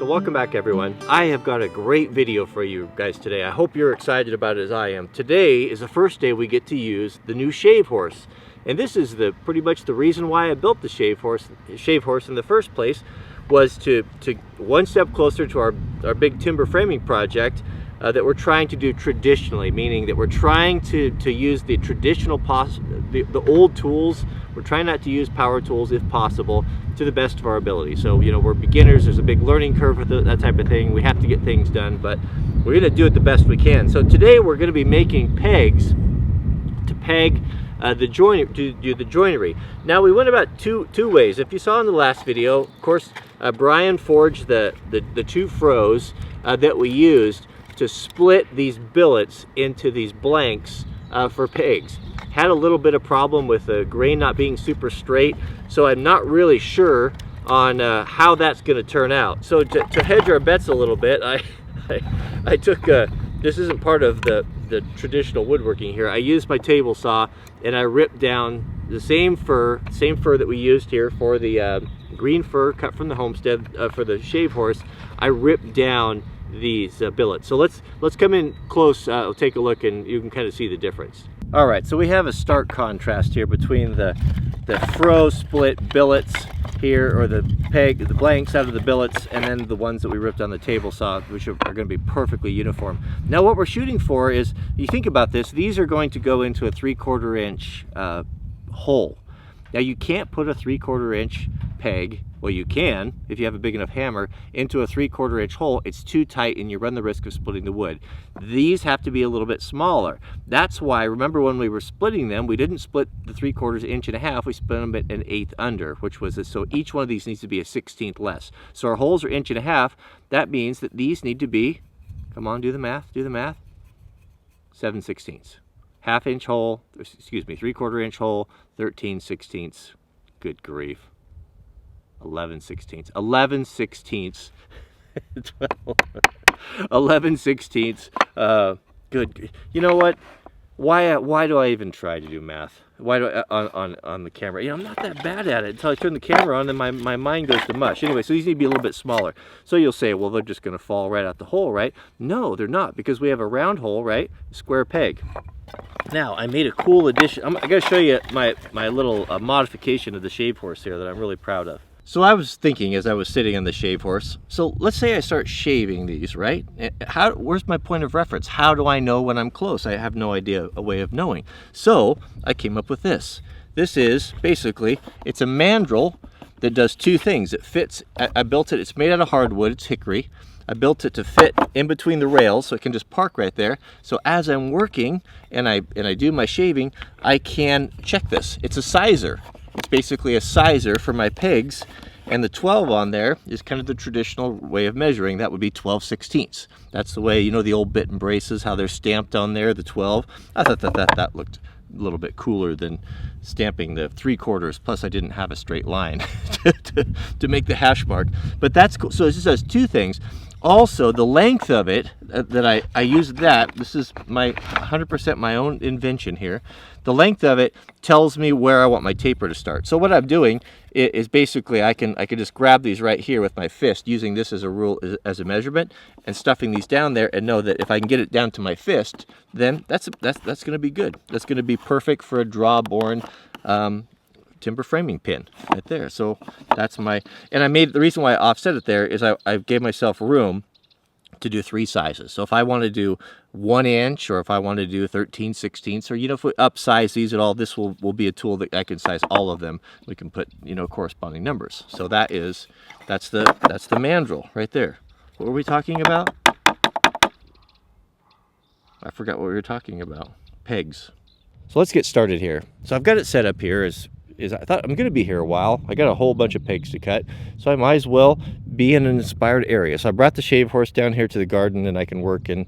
welcome back everyone. I have got a great video for you guys today. I hope you're excited about it as I am. Today is the first day we get to use the new shave horse. And this is pretty much the reason why I built the shave horse in the first place, was to one step closer to our big timber framing project that we're trying to do traditionally, meaning that we're trying to use the traditional, the old tools. We're trying not to use power tools if possible to the best of our ability. So, you know, we're beginners, there's a big learning curve with that type of thing. We have to get things done, but we're gonna do it the best we can. So today we're gonna be making pegs to peg the joinery. Now we went about two ways. If you saw in the last video, of course, Brian forged the two froes that we used to split these billets into these blanks for pegs. Had a little bit of problem with the grain not being super straight, so I'm not really sure on how that's going to turn out. So to hedge our bets a little bit, I took this isn't part of the traditional woodworking here. I used my table saw and I ripped down the same fir that we used here for the green fir cut from the homestead for the shave horse. I ripped down these billets. So let's come in close. I'll take a look and you can kind of see the difference. All right, so we have a stark contrast here between the fro split billets here, or the blanks out of the billets, and then the ones that we ripped on the table saw, which are going to be perfectly uniform. Now what we're shooting for is, you think about this, these are going to go into a 3/4 inch hole. Now you can't put a 3/4 inch peg, well you can if you have a big enough hammer, into a 3/4 inch hole. It's too tight and you run the risk of splitting the wood. These have to be a little bit smaller. That's why, remember when we were splitting them, we didn't split the 3/4 inch and a half, we split them at 1/8 under, which was this. So each one of these needs to be a 1/16 less. So our holes are 1.5 inches. That means that these need to be, come on, do the math, 7/16. 1/2 inch hole, excuse me, 3/4 inch hole, 13/16. Good grief. 11/16. 11/16. 11/16. Good. You know what? Why do I even try to do math? Why do I on the camera? You know, I'm not that bad at it until I turn the camera on and my mind goes to mush. Anyway, so these need to be a little bit smaller. So you'll say, well, they're just going to fall right out the hole, right? No, they're not, because we have a round hole, right? Square peg. Now, I made a cool addition. I'm going to show you my little modification of the shave horse here that I'm really proud of. So I was thinking as I was sitting on the shave horse, so let's say I start shaving these, right? Where's my point of reference? How do I know when I'm close? I have no idea, a way of knowing. So I came up with this. This is basically, it's a mandrel that does two things. It fits, I built it, it's made out of hardwood, it's hickory. I built it to fit in between the rails so it can just park right there. So as I'm working and I do my shaving, I can check this. It's a sizer. It's basically a sizer for my pegs, and the 12 on there is kind of the traditional way of measuring. That would be 12/16. That's the way, you know, the old bit and braces, how they're stamped on there, the 12. I thought that looked a little bit cooler than stamping the 3/4. Plus I didn't have a straight line to make the hash mark, but that's cool. So it just does two things. Also, the length of it, that I used that, this is my 100% my own invention here. The length of it tells me where I want my taper to start. So what I'm doing is basically I can just grab these right here with my fist, using this as a rule, as a measurement, and stuffing these down there, and know that if I can get it down to my fist, then that's going to be good. That's going to be perfect for a draw-borne timber framing pin right there. So that's my, and I made, the reason why I offset it there is I gave myself room to do 3 sizes. So if I want to do 1 inch, or if I want to do 13/16, or, you know, if we upsize these at all, this will be a tool that I can size all of them. We can put, you know, corresponding numbers. So that's the mandrel right there. What were we talking about? I forgot what we were talking about. Pegs. So let's get started here. So I've got it set up here is I thought I'm going to be here a while. I got a whole bunch of pegs to cut, so I might as well be in an inspired area. So I brought the shave horse down here to the garden, and I can work in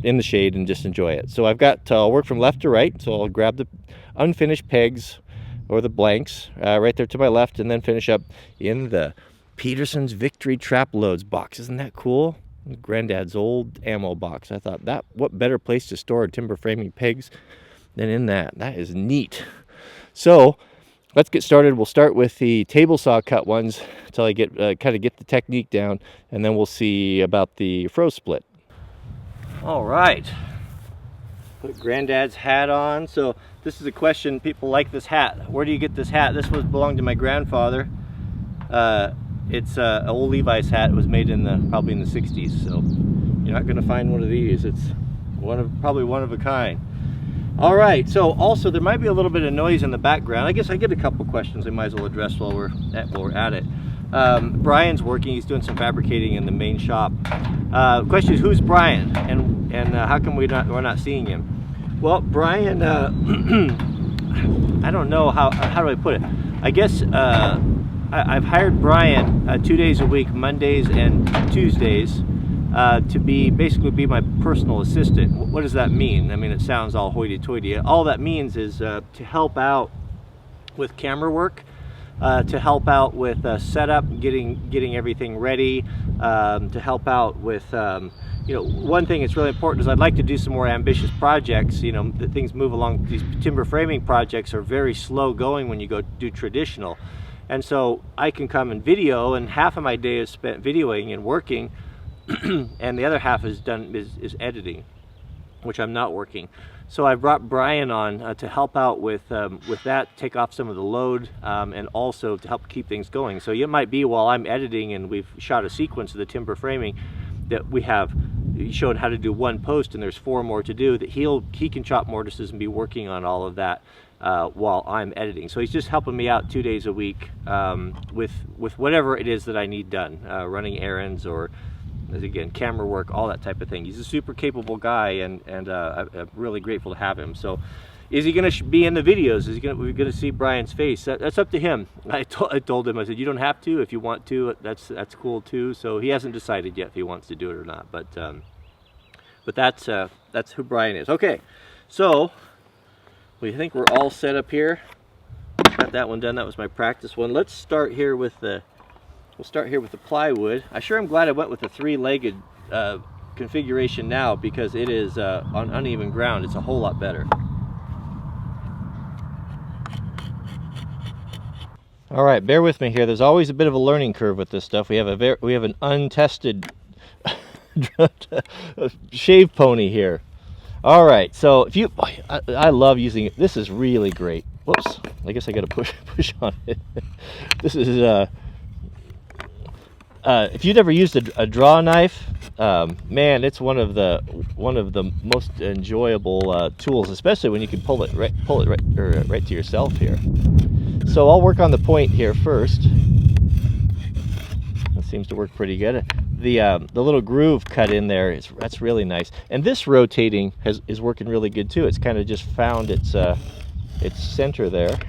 the shade and just enjoy it. So I'll work from left to right. So I'll grab the unfinished pegs, or the blanks, right there to my left, and then finish up in the Peterson's Victory Trap Loads box. Isn't that cool? Granddad's old ammo box. I thought, what better place to store timber framing pegs than in that. That is neat. So let's get started. We'll start with the table saw cut ones until I get kind of get the technique down, and then we'll see about the froze split. All right, put Granddad's hat on. So this is a question, people like this hat. Where do you get this hat? This belonged to my grandfather. It's an old Levi's hat. It was made in probably in the 60s, so you're not going to find one of these. It's probably one of a kind. All right, so also there might be a little bit of noise in the background. I guess I get a couple questions I might as well address while we're at it. Brian's working. He's doing some fabricating in the main shop. Question is, who's Brian, and how come we're not seeing him? Well, Brian, I don't know how do I put it. I guess I've hired Brian 2 days a week, Mondays and Tuesdays, to basically be my personal assistant. What does that mean? I mean, it sounds all hoity-toity. All that means is to help out with camera work, to help out with setup, getting everything ready, to help out with, you know, one thing that's really important is I'd like to do some more ambitious projects. You know, that things move along. These timber framing projects are very slow going when you go do traditional. And so I can come and video, and half of my day is spent videoing and working, and the other half is editing, which I'm not working. So I brought Brian on to help out with that, take off some of the load, and also to help keep things going. So it might be while I'm editing and we've shot a sequence of the timber framing that we have shown how to do one post and there's 4 more to do, that he can chop mortises and be working on all of that while I'm editing. So he's just helping me out 2 days a week with whatever it is that I need done, running errands or, again, camera work, all that type of thing. He's a super capable guy, and I'm really grateful to have him. So is he going to be in the videos? We're going to see Brian's face? That's up to him. I told him, I said, you don't have to. If you want to, that's cool too. So he hasn't decided yet if he wants to do it or not, but that's who Brian is. Okay, so we think we're all set up here. Got that one done. That was my practice one. Let's start here with the plywood. I sure am glad I went with the 3-legged configuration now, because it is on uneven ground. It's a whole lot better. All right, bear with me here. There's always a bit of a learning curve with this stuff. We have an untested shave pony here. All right, so I love using it. This is really great. Whoops, I guess I got to push on it. This is if you've ever used a draw knife, man, it's one of the most enjoyable tools, especially when you can pull it right to yourself here. So I'll work on the point here first. That seems to work pretty good. The little groove cut in there that's really nice, and this rotating is working really good too. It's kind of just found its center there.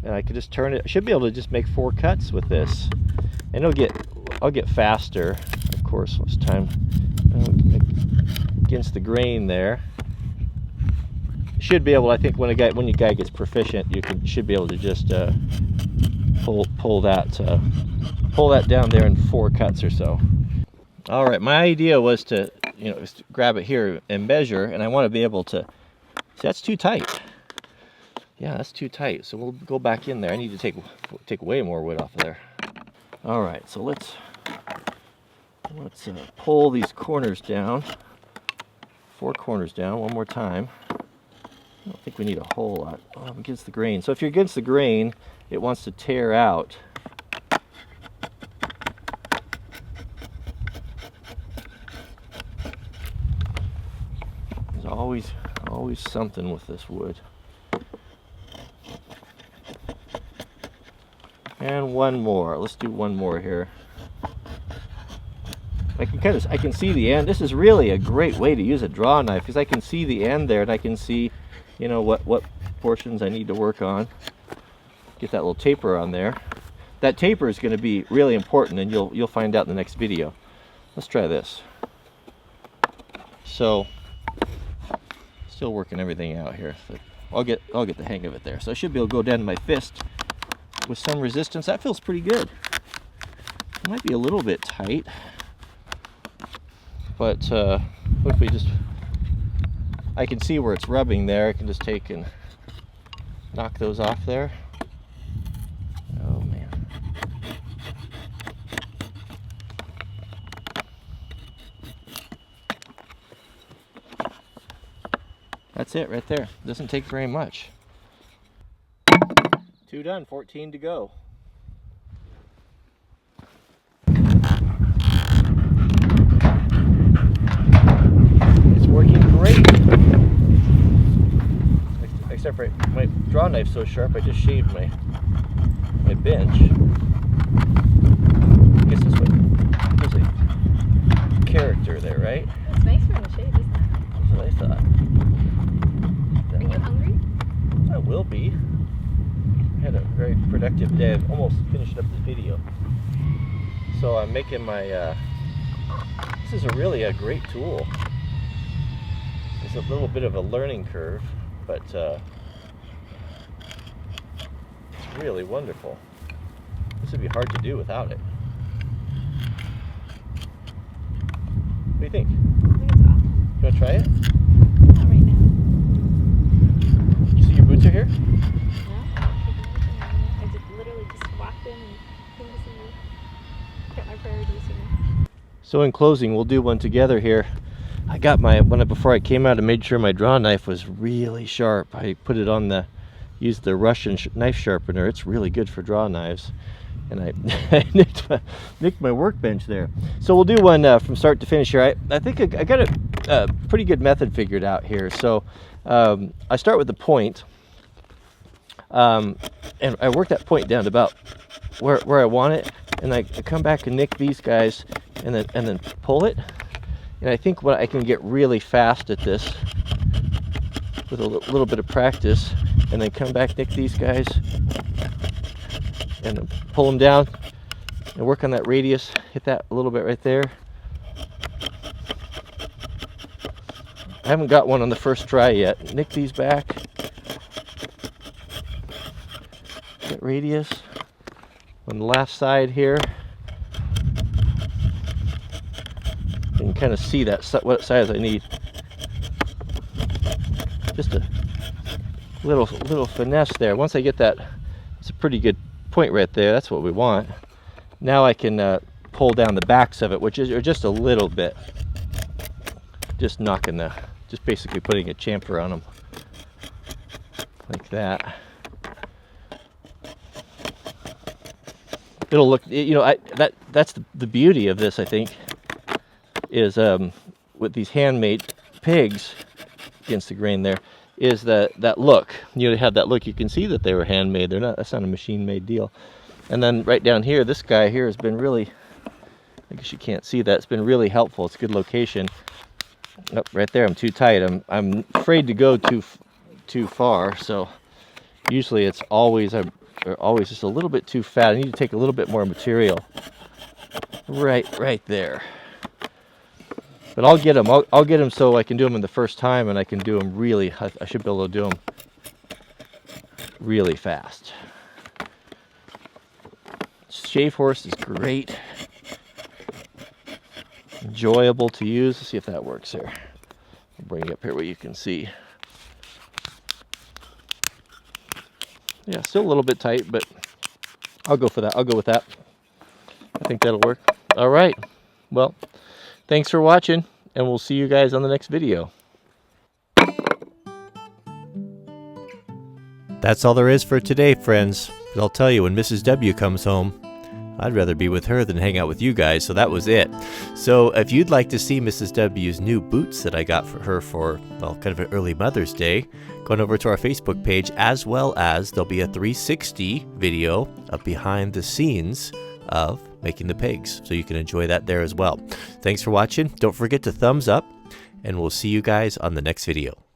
And I could just turn it. I should be able to just make 4 cuts with this, and I'll get faster, of course. It's time against the grain there. Should be able, I think, when a guy gets proficient, should be able to just pull that down there in 4 cuts or so. All right, my idea was to just grab it here and measure, and I want to be able to see that's too tight. Yeah, that's too tight, so we'll go back in there. I need to take way more wood off of there. All right, so let's pull these corners down, 4 corners down one more time. I don't think we need a whole lot. Oh, I'm against the grain. So if you're against the grain, it wants to tear out. There's always something with this wood. And one more. Let's do one more here. I can see the end. This is really a great way to use a draw knife, because I can see the end there, and I can see, what portions I need to work on. Get that little taper on there. That taper is going to be really important, and you'll find out in the next video. Let's try this. So, still working everything out here. So I'll get the hang of it there. So I should be able to go down to my fist with some resistance. That feels pretty good. It might be a little bit tight, but hopefully I can see where it's rubbing there. I can just take and knock those off there. Oh man. That's it right there. Doesn't take very much. 2 done, 14 to go. It's working great. Except for my draw knife's so sharp, I just shaved my bench. I guess that's what, there's a character there, right? It's nice from the shade, isn't it? That's what I thought. Are you hungry? I will be. I had a very productive day. I've almost finished up the video. So I'm making my, this is really a great tool. It's a little bit of a learning curve, but it's really wonderful. This would be hard to do without it. What do you think? I think it's off. You want to try it? Not right now. You see your boots are here? No? I just literally just walked in and came to see you. Got my priorities here. So in closing, we'll do one together here. I got my, before I came out, I made sure my draw knife was really sharp. I put it on used the Russian knife sharpener. It's really good for draw knives. And I nicked my workbench there. So we'll do one from start to finish here. I think I got a pretty good method figured out here. So I start with the point. And I work that point down to about where I want it. And I come back and nick these guys and then pull it. And I think what I can get really fast at this with a little bit of practice, and then come back, nick these guys, and pull them down, and work on that radius. Hit that a little bit right there. I haven't got one on the first try yet. Nick these back. That radius on the last side here. You can kind of see that what size I need. Just a little finesse there. Once I get that, it's a pretty good point right there. That's what we want. Now I can pull down the backs of it, which is just a little bit. Just just basically putting a chamfer on them, like that. It'll look, you know, that's the beauty of this, I think, is with these handmade pigs against the grain there, is that look. You know, they have that look. You can see that they were handmade. That's not a machine-made deal. And then right down here, this guy here has been really, I guess you can't see that, it's been really helpful. It's a good location. Oh, right there, I'm too tight. I'm afraid to go too far, so usually it's always just a little bit too fat. I need to take a little bit more material. Right there. But I'll get them. I'll get them so I can do them in the first time, and I can do them really. I should be able to do them really fast. Shave horse is great, enjoyable to use. Let's see if that works here. I'll bring it up here where you can see. Yeah, still a little bit tight, but I'll go for that. I'll go with that. I think that'll work. All right. Well, thanks for watching, and we'll see you guys on the next video. That's all there is for today, friends. But I'll tell you, when Mrs. W comes home, I'd rather be with her than hang out with you guys, so that was it. So if you'd like to see Mrs. W's new boots that I got for her for, well, kind of an early Mother's Day, go on over to our Facebook page, as well as there'll be a 360 video of behind the scenes of making the pigs, so you can enjoy that there as well. Thanks for watching. Don't forget to thumbs up, and we'll see you guys on the next video.